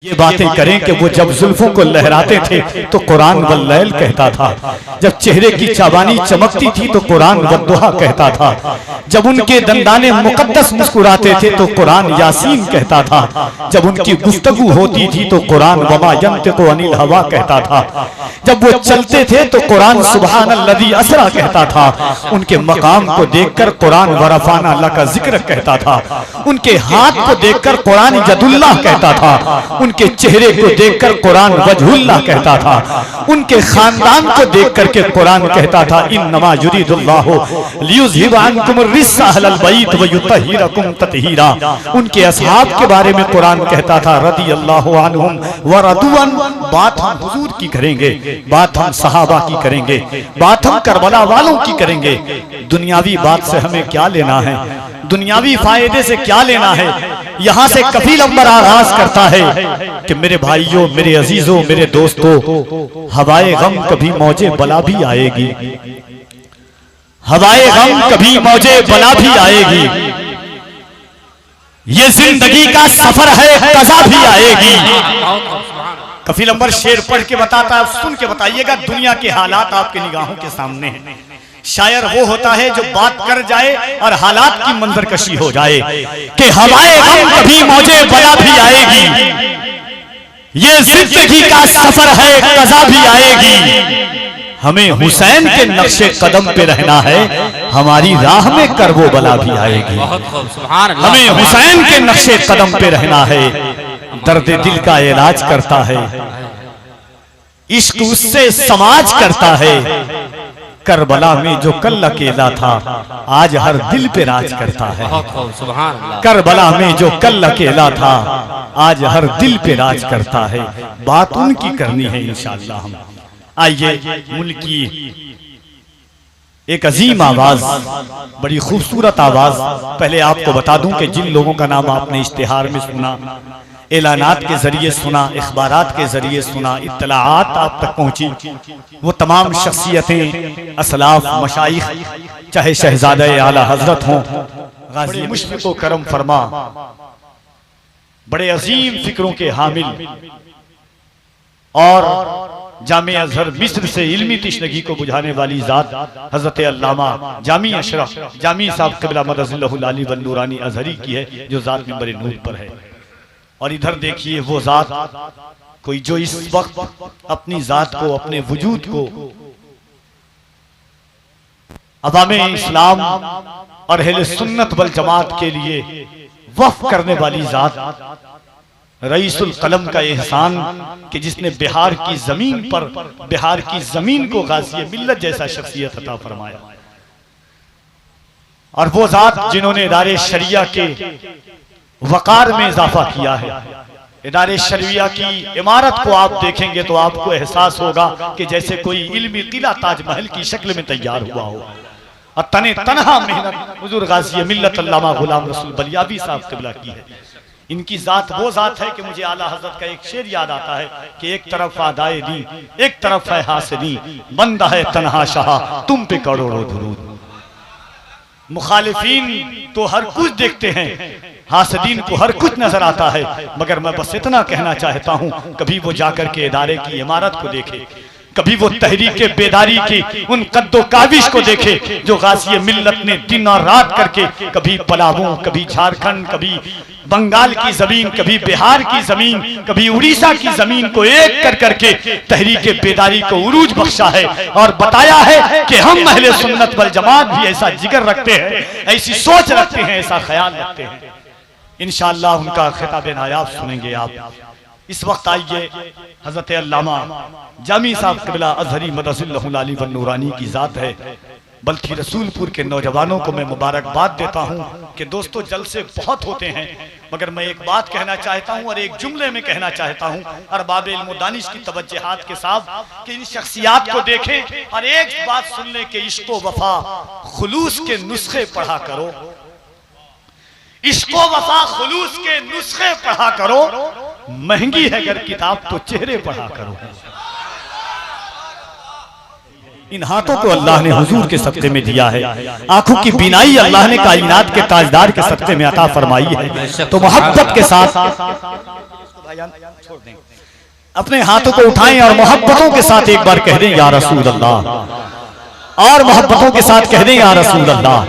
ये बातें करें कि वो जब जुल्फों को लहराते थे तो कुरान वल्लैल कहता था, जब चेहरे की चाबानी चमकती थी तो कुरान वद्दुहा कहता था, जब उनके दंदाने मुकद्दस मुस्कुराते थे तो कुरान यासीन कहता था, जब उनकी गुफ्तगू होती थी तो कुरान वमा यंतिकु अनिल हवा कहता था, जब वो चलते थे तो कुरान सुब्हानल्लज़ी असरा कहता था, उनके मकाम को देखकर कुरान वरफाना लका जिक्र कहता था, उनके हाथ को देखकर कुरान यदुल्लाह कहता था, उनके चेहरे को देखकर कुरान वजहुल्लाह कहता था, उनके खानदान को देख करके कुरान कहता था इन्नमा युरीदुल्लाहु लियुज़हिबा अन्कुम रिज्सा अहलल बैत व युतहिरकुम तत्हीरा। उनके असहाब के बारे में कुरान कहता था रदियल्लाहु अन्हुम व रदुअन। बात हम हुजूर की करेंगे, बात हम सहाबा की करेंगे, बात हम करबला वालों की करेंगे। दुनियावी बात से हमें क्या लेना है, दुनियावी फायदे से क्या लेना है। यहाँ से कफील अंबर आगाज करता है कि मेरे भाइयों, मेरे अजीजों, मेरे दोस्तों, हवाए गम कभी मौजे बला भी आएगी, हवाए गम कभी मौजे बला भी आएगी। ये जिंदगी का सफर है, कज़ा भी आएगी। कफील अंबर शेर पढ़ के बताता है, सुन के बताइएगा। दुनिया के हालात आपके निगाहों के सामने हैं। शायर वो होता है जो बात कर जाए और हालात की मंजरकशी हो जाए कि हवाए गम कभी मौजे बला भी आएगी, ये जिंदगी का सफर है, कज़ा भी आएगी। हमें हुसैन के नक्शे कदम पे रहना है, हमारी राह में करबो बला भी आएगी। हमें हुसैन के नक्शे कदम पे रहना है। दर्द दिल का इलाज करता है, इश्क उससे समाज करता है। करबला में जो कल अकेला था आज हर दिल पे राज करता है। करबला में जो कल अकेला था आज हर दिल पे राज करता है। बात उनकी करनी है इंशाअल्लाह। हम आइए, मुल्क की एक अजीम आवाज, बड़ी खूबसूरत आवाज। पहले आपको बता दूं कि जिन लोगों का नाम आपने इश्तिहार में सुना, एलानात के जरिए सुना, इख्बारात के जरिए सुना, इत्तलाआत आप तक पहुंची, वो तमाम शख्सियतें, असलाफ, मशाइख, चाहे शहजादे आला हजरत हों, गाजी मुशफ़िक़ व करम फरमा, बड़े अजीम फिक्रों के हामिल और जामे अजहर मिस्र से इल्मी तिश्नगी को बुझाने वाली जात हजरत अल्लामा जामी अशरफ जामी साहब क़िबला मदज़िल्लहुल आली व नूरानी अजहरी की है, जो जात मिंबर नूर पर है। और इधर देखिए वो जात कोई जो इस वक्त अपनी जात को, अपने वजूद को अवामे इस्लाम और अहले सुन्नत वल जमात के लिए वक्फ करने वाली जात, रईसुल कलम का एहसान कि जिसने बिहार की जमीन पर, बिहार की जमीन को गाज़ी मिल्लत जैसा शख्सियत अता फरमाया। और वो जात जिन्होंने इदारे शरिया के वकार में इजाफा किया है। इदारे शरिया की इमारत को आप देखेंगे तो आपको एहसास होगा कि जैसे कोई इल्मी किला ताजमहल की शक्ल में तैयार हुआ हो। और तने तनहा मेहनत हुजूर गाज़ी मिल्लत अल्लामा गुलाम रसूल बलियावी साहब क़िबला की है। इनकी जात वो जात है कि मुझे आला हजरत का एक शेर याद आता है कि एक तरफ आदाए दी, एक तरफ है हासिदी, बंदा है तनहा शाह, तुम पे करोड़ों दुरूद। मुखालिफीन तो हर कुछ देखते हैं, हासिदीन को हर कुछ नजर आता है, मगर मैं बस इतना कहना चाहता हूं, कभी वो जाकर के इदारे की इमारत को देखे, कभी वो तहरीके बेदारी की उन कद्दो काविश को देखे जो गाज़ी मिल्लत ने दिन और रात करके, कभी पलामू, कभी झारखंड, कभी बंगाल की जमीन, कभी बिहार की जमीन, कभी उड़ीसा की जमीन को एक कर करके तहरीके बेदारी को उरूज बख्शा है। और बताया है कि हम अहले सुन्नत वल जमात भी ऐसा जिगर रखते हैं, ऐसी सोच रखते हैं, ऐसा ख्याल रखते हैं। इंशाअल्लाह उनका खिताब नायाब सुनेंगे आप। इस वक्त आइए हजरत अल्लामा जामी साहब क़िबला अजहरी मदज़िल्लहुल आली व नूरानी की जात है। बल्कि रसूलपुर के नौजवानों को मैं मुबारकबाद देता हूं कि दोस्तों जलसे बहुत होते हैं, मगर मैं एक बात कहना चाहता हूं और एक जुमले में कहना चाहता हूं अरबाब इल्म व दानिश की तवज्जुहात के साथ कि इन शख्सियात को देखें और एक बात सुन लें कि इश्क़ व वफा खुलूस के नुस्खे पढ़ा करो, इश्क़ व वफा खुलूस के नुस्खे पढ़ा करो, महंगी है अगर किताब तो चेहरे पढ़ा करो। इन हाथों को अल्लाह ने हुजूर के सदक़े में दिया है, आंखों की बीनाई अल्लाह ने कायनात के ताजदार के सदक़े में अता फरमाई है। तो मोहब्बत के साथ छोड़ दें, अपने हाथों को उठाएं और मोहब्बतों के साथ एक बार कह दें या रसूल अल्लाह, और मोहब्बतों के साथ कह दें या रसूल अल्लाह।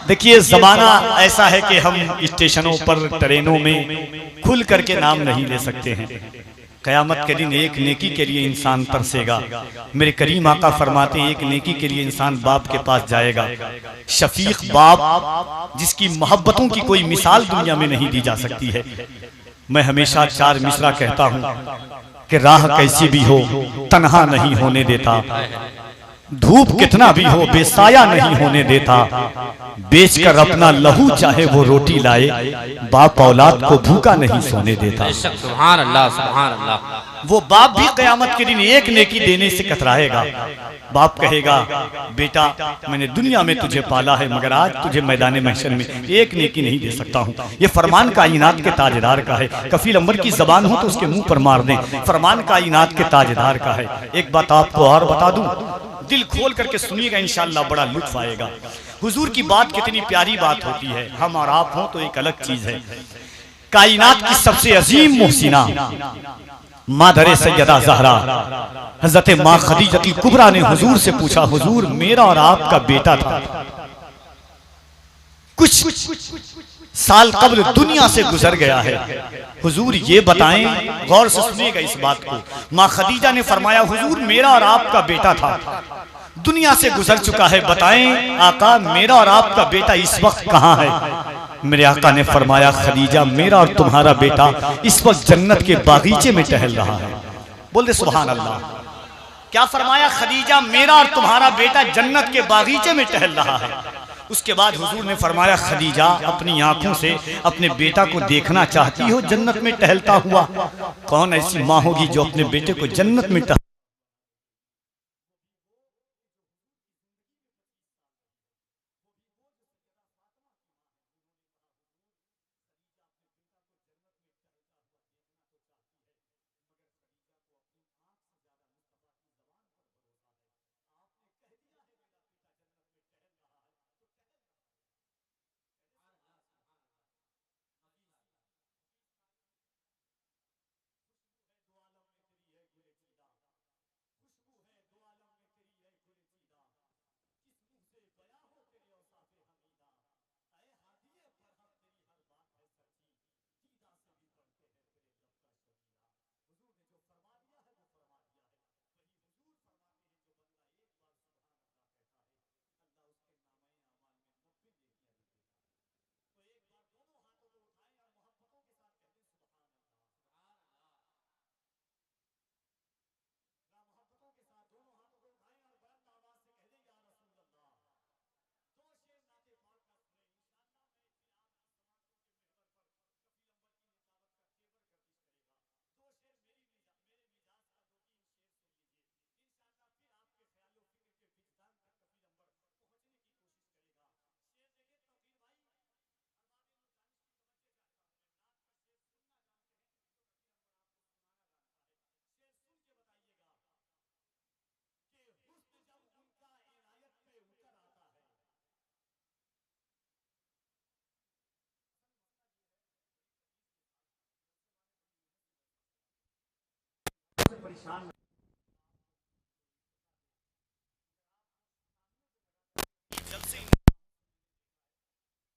देखिए जमाना ऐसा है कि हम स्टेशनों पर, ट्रेनों में खुल करके नाम नहीं ले सकते हैं। क़यामत के दिन एक नेकी के लिए इंसान तरसेगा। मेरे करीम आका फरमाते हैं एक नेकी के लिए इंसान बाप के पास जाएगा, शफीक बाप जिसकी मोहब्बतों की कोई मिसाल दुनिया में नहीं दी जा सकती है। मैं हमेशा 4 मिसरा कहता हूँ कि राह कैसी भी हो तन्हा नहीं होने देता, धूप कितना भी हो बेसाया नहीं होने देता, बेचकर अपना लहू चाहे वो रोटी लाए, बाप औलाद को भूखा नहीं सोने देता। सुभान अल्लाह, सुभान अल्लाह। वो बाप भी क़यामत के दिन एक नेकी देने से कतराएगा। बाप कहेगा बेटा मैंने दुनिया में तुझे पाला है, मगर आज तुझे मैदान महशर में एक नेकी नहीं दे सकता हूँ। ये फरमान कायनात के ताजदार का है। कफील अंबर की जबान हो तो उसके मुंह पर मार दें, फरमान कायनात के ताजदार का है। एक बात आपको और बता दूं, दिल खोल करके सुनिएगा, इंशाअल्लाह बड़ा लुत्फ आएगा। हुजूर की बात कितनी प्यारी बात होती है, हम और आप हों तो एक अलग चीज है। कायनात की सबसे अजीम मोहसिना मादरे सैयदा ज़हरा हजरत माँ खदीजतुल कुबरा ने हुजूर से पूछा, हुजूर मेरा और आपका बेटा था, कुछ साल कब्ल दुनिया से गुजर गया है, हुजूर ये बताएं, गौर से सुनिएगा इस बात को। माँ खदीजा ने फरमाया हुजूर मेरा और आपका बेटा था, दुनिया से गुजर चुका है, बताएं आका मेरा और आपका बेटा इस वक्त कहाँ है। मेरे आका ने फरमाया खदीजा मेरा और तुम्हारा बेटा इस वक्त जन्नत के बागीचे में टहल रहा है। बोल दे सुभान अल्लाह। क्या फरमाया? खदीजा मेरा और तुम्हारा बेटा जन्नत के बागीचे में टहल रहा है। उसके बाद हुजूर ने फरमाया खदीजा अपनी आंखों से अपने बेटा को देखना चाहती हो जन्नत में टहलता हुआ? कौन ऐसी माँ होगी जो अपने बेटे को जन्नत में टहल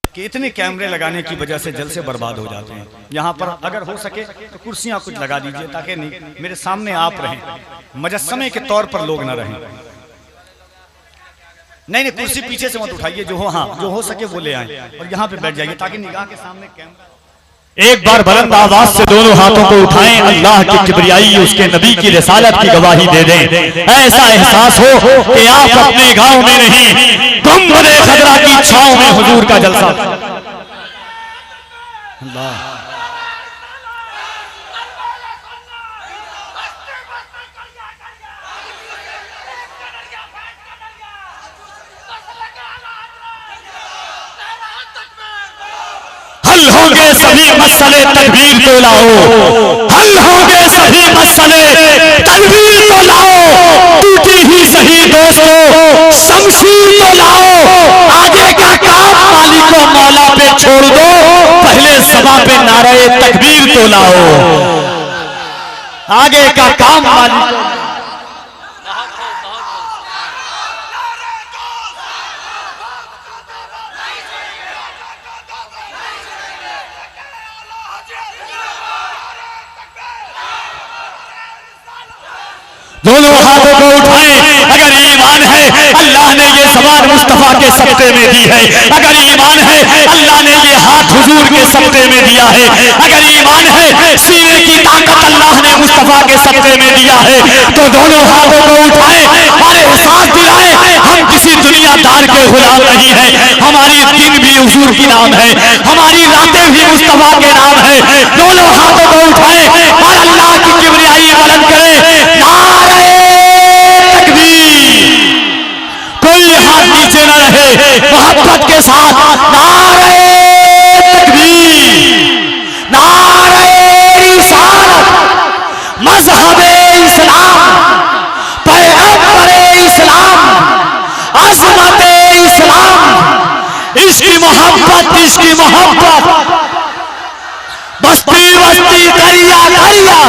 कि इतने कैमरे लगाने की वजह से जल से बर्बाद हो जाते हैं। यहाँ पर अगर हो सके तो कुर्सियाँ कुछ लगा दीजिए ताकि नहीं मेरे सामने आप रहें, मजस्समे के तौर पर लोग ना रहें। नहीं कुर्सी पीछे से मत उठाइए, जो हो हाँ जो हो सके वो ले आए और यहाँ पे बैठ जाइए ताकि निगाह के सामने कैमरा। एक बार बुलंद आवाज से दोनों हाथों को उठाएं, अल्लाह की किबरियाई उसके नबी की रिसालत की गवाही दे दें। ऐसा एहसास हो कि आप अपने गांव में नहीं गुंबद खदरा की छांव में हुजूर का जलसा। अल्लाह हल होंगे सभी मसले तकबीर तो लाओ, हल होंगे सभी मसले तकबीर तो लाओ, टूटी ही सही दोस्तों शमशीर तो लाओ। आगे का काम मालिक को मौला पे छोड़ दो, पहले सभा पे नारे तकबीर तो लाओ। आगे का काम मालिक। दोनों हाथों को उठाएं अगर ईमान है अल्लाह ने ये ज़बान मुस्तफा के सब्क़े में दी है, अगर ईमान है अल्लाह ने ये हाथ हुजूर के सब्क़े में दिया है, अगर ईमान है सीने की ताकत अल्लाह ने मुस्तफा के सब्क़े में दिया है, तो दोनों हाथों को उठाएं और एहसास दिलाएं हम किसी दुनियादार के गुलाम नहीं है। हमारी दिन भी हुजूर की नाम है, हमारी रातें भी मुस्तफा के नाम है। दोनों हाथों को उठाएं और अल्लाह की किबरियाई बुलंद करें। नारे तकबीर, कोई हाथ नीचे न रहे, मोहब्बत के साथ नारे तकबीर, नारे रिसालत, मज़हबे इस्लाम, पैगंबरे इस्लाम, अज़मते इस्लाम, इसकी मोहब्बत, इसकी मोहब्बत, बस्ती बस्ती दरिया दरिया,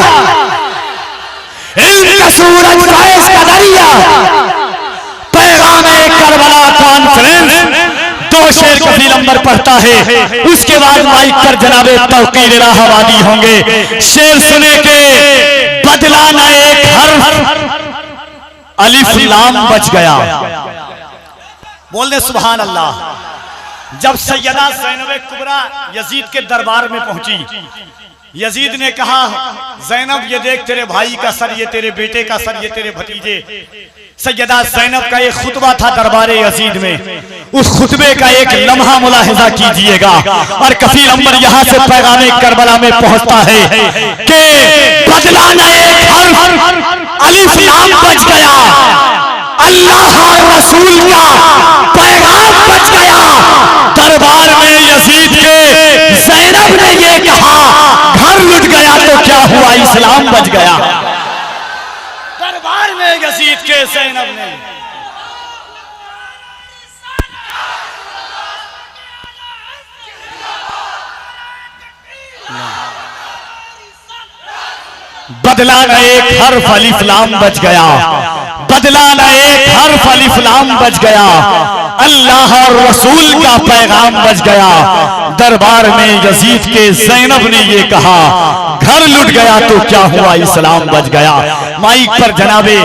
इनका सूरज फैज़ का दरिया, पैगामे करबला कॉन्फ्रेंस। दो शेर कफील अंबर पढ़ता है, उसके बाद माइक पर जनाबे तौकीर इलाहाबादी होंगे। शेर सुने के बदला न एक हर्फ, अलिफ लाम बच गया। बोल दे सुभान अल्लाह। जब सैयदा ज़ैनब कुबरा यजीद के दरबार में पहुंची, यजीद ने कहा ज़ैनब ये देख तेरे भाई का सर, ये तेरे बेटे का सर, ये तेरे भतीजे। सैयदा ज़ैनब का एक खुतबा था दरबार यजीद में, उस खुतबे का एक लम्हा मुलाहिजा कीजिएगा। और कफील अंबर यहां से पैगामे करबला में पहुंचता है कि बदला न एक हर्फ, अलिफ लाम बच गया, अल्लाह और रसूल का पैगाम बच गया। दरबार में यजीद के ज़ैनब ने ये कहा घर लुट गया तो क्या हुआ, इस्लाम बच गया। दरबार में यजीद के ज़ैनब ने बदला न एक हर्फ, अलिफ लाम बच गया, बदला न एक हर्फ, अलिफ लाम बच गया, अल्लाह और रसूल का पैगाम बच गया। दरबार में यजीद के ज़ैनब ने ये कहा घर लुट गया तो क्या हुआ, इस्लाम बच गया। माइक पर जनाबे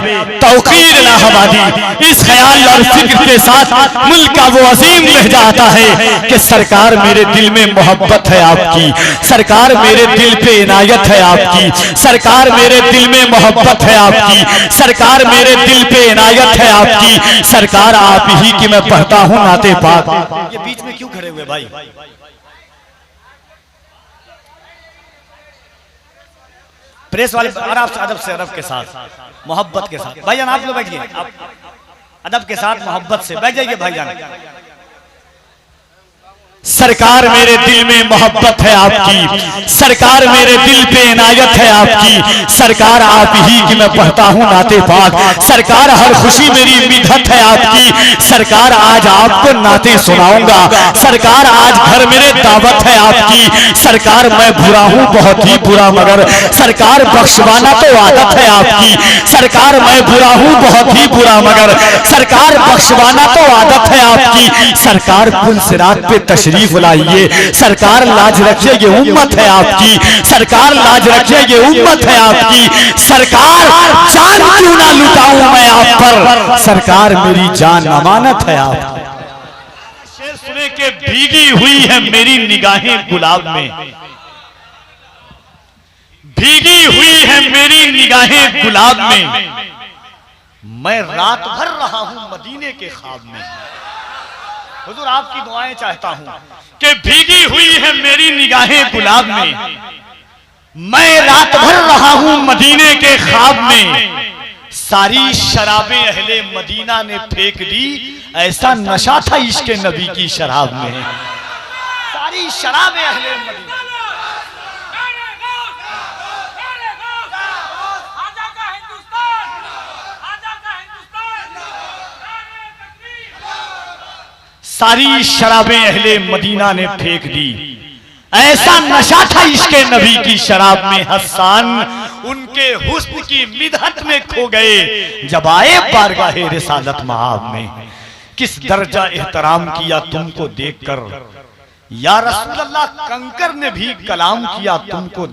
तौकीर इलाहाबादी इस ख्याल और फिक्र के साथ मुल्क का वो अजीम लहजा आता है कि सरकार मेरे दिल में मोहब्बत है आपकी, सरकार मेरे दिल पे इनायत है आपकी, सरकार मेरे दिल में मोहब्बत है आपकी, सरकार मेरे दिल पे इनायत है आपकी, सरकार आप ही की मैं पढ़ता हूँ नाते पाक। ये बीच में क्यों खड़े हुए भाई? प्रेस वाले आराम से अदब से अदब के साथ मोहब्बत के साथ भाईजान आप लोग बैठिए, आप अदब के साथ मोहब्बत से बैठ जाइए भाईजान। सरकार मेरे दिल में मोहब्बत है आपकी, सरकार मेरे दिल पे इनायत है आपकी, सरकार आप ही की मैं पढ़ता हूँ नाते पाक, सरकार हर खुशी मेरी मिदहत है आपकी, सरकार आज आपको नाते सुनाऊंगा, सरकार आज घर मेरे दावत है आपकी, सरकार मैं बुरा हूँ बहुत ही बुरा मगर सरकार बख्शवाना तो आदत है आपकी, सरकार मैं बुरा हूँ बहुत ही बुरा मगर सरकार बख्शवाना तो आदत है आपकी, सरकार पुल सिरात पे तशरीफ लाइए, सरकार लाज रखिए ये उम्मत है आपकी, सरकार लाज रखिए ये उम्मत है आपकी, सरकार जान क्यों ना लुटाऊं मैं आप पर, सरकार मेरी जान अमानत है आपकी। शेर सुने के भीगी हुई है मेरी निगाहें गुलाब में, भीगी हुई है मेरी निगाहें गुलाब में, मैं रात भर रहा हूं मदीने के ख्वाब में। हुजूर आपकी दुआएं चाहता हूं कि भीगी हुई है मेरी निगाहें गुलाब में, मैं रात भर रहा हूं मदीने के ख्वाब में, सारी शराबें अहले मदीना ने फेंक दी, ऐसा नशा था इश्क नबी की शराब में, सारी शराबें अहले मदीना। सारी शराबें अहले मदीना ने फेंक दी, ऐसा नशा था इश्क नबी की शराब में। हसन उनके हुस्न की मिदहत में खो गए जब आए बारगाहे रिसालत महाब में। किस दर्जा एहतराम किया तुमको देखकर या रसूल अल्लाह, कंकर ने भी कलाम किया तुमको